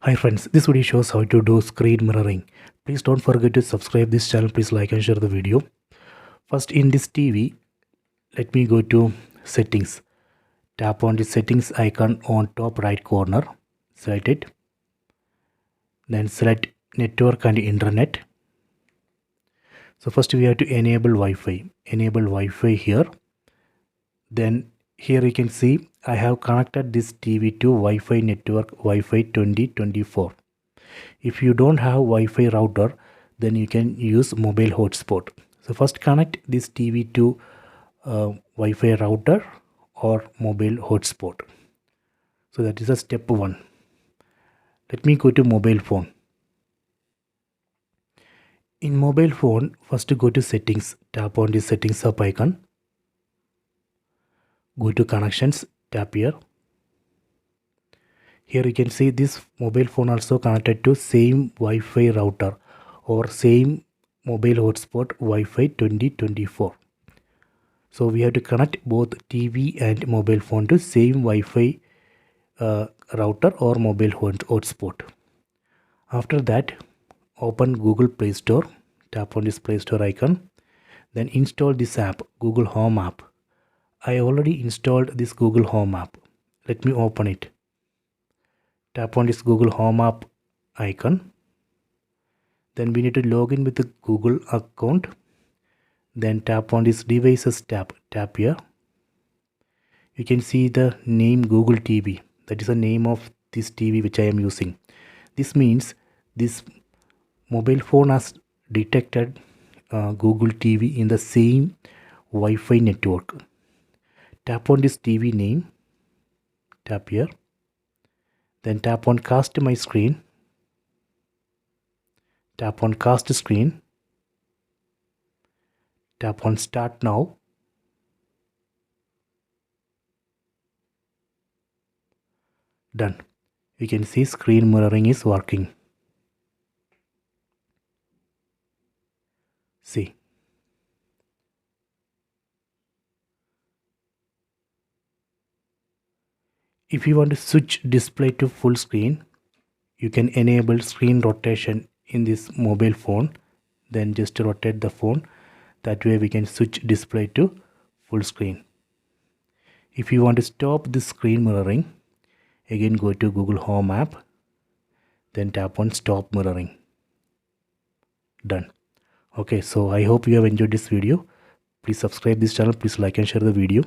Hi friends, this video shows how to do screen mirroring. Please don't forget to subscribe this channel. Please like and share the video. First in this TV, let me go to settings. Tap on the settings icon on top right corner. Select it. Then select network and internet. So first we have to enable Wi-Fi. Enable Wi-Fi here. Then here you can see I have connected this TV to Wi-Fi network Wi-Fi 2024. If you don't have Wi-Fi router, then you can use mobile hotspot. So first connect this TV to Wi-Fi router or mobile hotspot. So that is a step 1. Let me go to mobile phone. In mobile phone, first go to settings. Tap on the settings up icon. Go to connections. Tap here. Here you can see this mobile phone also connected to same Wi-Fi router or same mobile hotspot Wi-Fi 2024. So we have to connect both TV and mobile phone to same Wi-Fi router or mobile hotspot. After that, open Google Play Store. Tap on this Play Store icon. Then install this app, Google Home app. I already installed this Google Home app. Let me open it. Tap on this Google Home app icon. Then we need to log in with the Google account. Then tap on this devices tab. Tap here. You can see the name Google TV. That is the name of this TV which I am using. This means this mobile phone has detected Google TV in the same Wi-Fi network. Tap on this TV name. Tap here. Then tap on cast my screen. Tap on cast screen. Tap on start now. Done. You can see screen mirroring is working. See. If you want to switch display to full screen, you can enable screen rotation in this mobile phone. Then just rotate the phone. That way we can switch display to full screen. If you want to stop this screen mirroring, again go to Google Home app. Then tap on stop mirroring. Done. Okay, so I hope you have enjoyed this video. Please subscribe this channel. Please like and share the video.